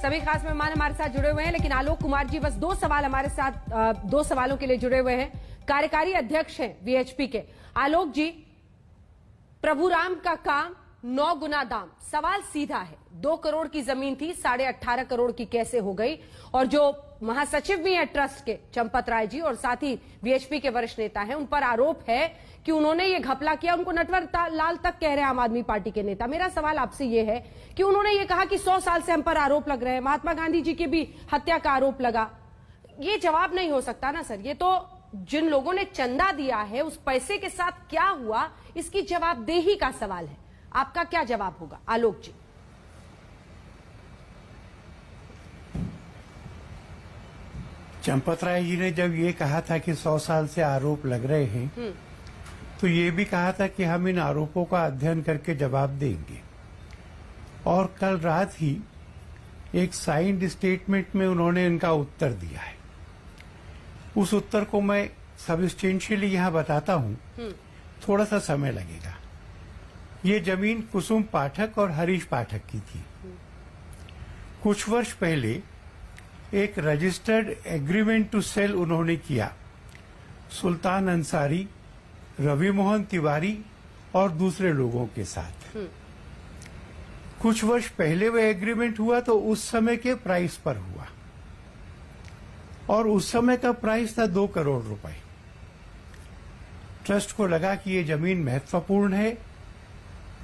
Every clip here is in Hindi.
सभी खास मेहमान हमारे साथ जुड़े हुए हैं, लेकिन आलोक कुमार जी बस दो सवालों के लिए जुड़े हुए हैं। कार्यकारी अध्यक्ष हैं वीएचपी के आलोक जी। प्रभुराम का काम 9 गुना दाम। सवाल सीधा है, 2 करोड़ की जमीन थी 18.5 करोड़ की कैसे हो गई? और जो महासचिव भी हैं ट्रस्ट के चंपत राय जी और साथ ही वीएचपी के वरिष्ठ नेता हैं, उन पर आरोप है कि उन्होंने ये घपला किया। उनको नटवर लाल तक कह रहे हैं आम आदमी पार्टी के नेता। मेरा सवाल आपसे ये है कि उन्होंने ये कहा कि 100 साल से हम पर आरोप लग रहे हैं, महात्मा गांधी जी की भी हत्या का आरोप लगा। ये जवाब नहीं हो सकता ना सर। ये तो जिन लोगों ने चंदा दिया है उस पैसे के साथ क्या हुआ, इसकी जवाबदेही का सवाल है। आपका क्या जवाब होगा आलोक जी? चंपत राय जी ने जब ये कहा था कि 100 साल से आरोप लग रहे हैं, तो ये भी कहा था कि हम इन आरोपों का अध्ययन करके जवाब देंगे। और कल रात ही एक साइंड स्टेटमेंट में उन्होंने इनका उत्तर दिया है। उस उत्तर को मैं सबस्टेंशियली यहाँ बताता हूँ, थोड़ा सा समय लगेगा। ये जमीन कुसुम पाठक और हरीश पाठक की थी। कुछ वर्ष पहले एक रजिस्टर्ड एग्रीमेंट टू सेल उन्होंने किया सुल्तान अंसारी, रवि मोहन तिवारी और दूसरे लोगों के साथ। कुछ वर्ष पहले वह एग्रीमेंट हुआ तो उस समय के प्राइस पर हुआ, और उस समय का प्राइस था 2 करोड़ रुपए। ट्रस्ट को लगा कि ये जमीन महत्वपूर्ण है,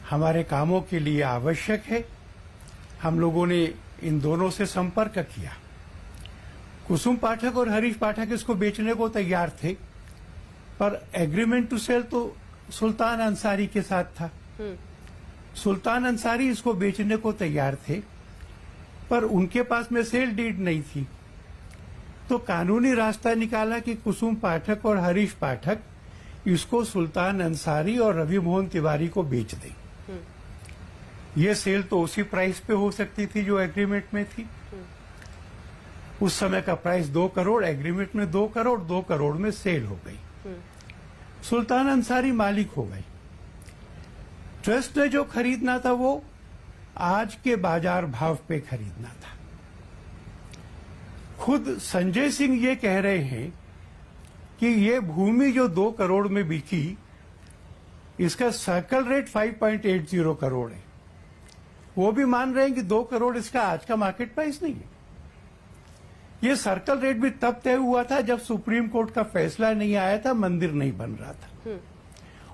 हमारे कामों के लिए आवश्यक है। हम लोगों ने इन दोनों से संपर्क किया। कुसुम पाठक और हरीश पाठक इसको बेचने को तैयार थे, पर एग्रीमेंट टू सेल तो सुल्तान अंसारी के साथ था। सुल्तान अंसारी इसको बेचने को तैयार थे, पर उनके पास में सेल डीड नहीं थी। तो कानूनी रास्ता निकाला कि कुसुम पाठक और हरीश पाठक इसको सुल्तान अंसारी और रवि मोहन तिवारी को बेच दें। ये सेल तो उसी प्राइस पे हो सकती थी जो एग्रीमेंट में थी। उस समय का प्राइस 2 करोड़, एग्रीमेंट में 2 करोड़, 2 करोड़ में सेल हो गई। सुल्तान अंसारी मालिक हो गई। ट्रस्ट ने जो खरीदना था वो आज के बाजार भाव पे खरीदना था। खुद संजय सिंह ये कह रहे हैं कि ये भूमि जो 2 करोड़ में बिकी, इसका सर्कल रेट 5.80 करोड़ है। वो भी मान रहे हैं कि 2 करोड़ इसका आज का मार्केट प्राइस नहीं है। ये सर्कल रेट भी तब तय हुआ था जब सुप्रीम कोर्ट का फैसला नहीं आया था, मंदिर नहीं बन रहा था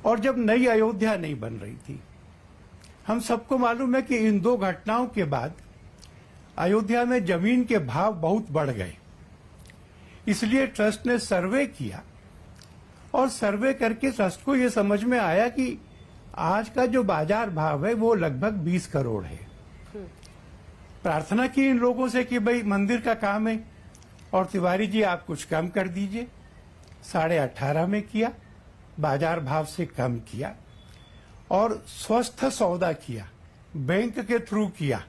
और जब नई अयोध्या नहीं बन रही थी। हम सबको मालूम है कि इन 2 घटनाओं के बाद अयोध्या में जमीन के भाव बहुत बढ़ गए। इसलिए ट्रस्ट ने सर्वे किया और सर्वे करके ट्रस्ट को ये समझ में आया कि आज का जो बाजार भाव है वो लगभग 20 करोड़ है। प्रार्थना की इन लोगों से कि भाई मंदिर का काम है और तिवारी जी आप कुछ कम कर दीजिए। 18.5 में किया, बाजार भाव से कम किया और स्वस्थ सौदा किया, बैंक के थ्रू किया।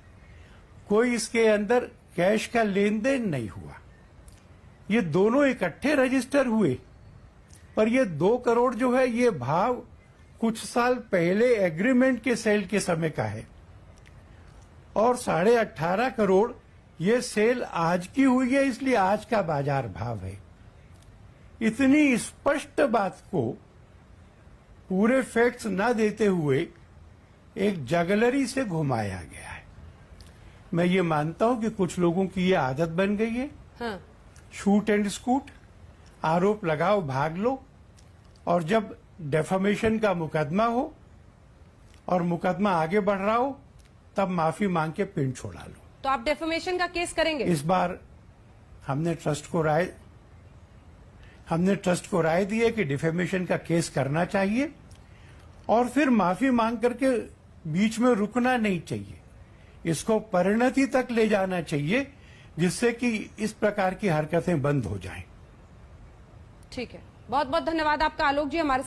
कोई इसके अंदर कैश का लेन देन नहीं हुआ। ये दोनों इकट्ठे रजिस्टर हुए, पर ये 2 करोड़ जो है ये भाव कुछ साल पहले एग्रीमेंट के सेल के समय का है और 18.5 करोड़ ये सेल आज की हुई है, इसलिए आज का बाजार भाव है। इतनी स्पष्ट बात को पूरे फैक्ट्स न देते हुए एक जगलरी से घुमाया गया है। मैं ये मानता हूं कि कुछ लोगों की ये आदत बन गई है। हाँ। शूट एंड स्कूट, आरोप लगाओ भाग लो, और जब डेफामेशन का मुकदमा हो और मुकदमा आगे बढ़ रहा हो तब माफी मांग के पिंड छोड़ा लो। तो आप डेफामेशन का केस करेंगे? इस बार हमने ट्रस्ट को राय दी है कि डिफेमेशन का केस करना चाहिए और फिर माफी मांग करके बीच में रुकना नहीं चाहिए। इसको परिणति तक ले जाना चाहिए जिससे कि इस प्रकार की हरकतें बंद हो जाएं। ठीक है, बहुत बहुत धन्यवाद आपका आलोक जी हमारे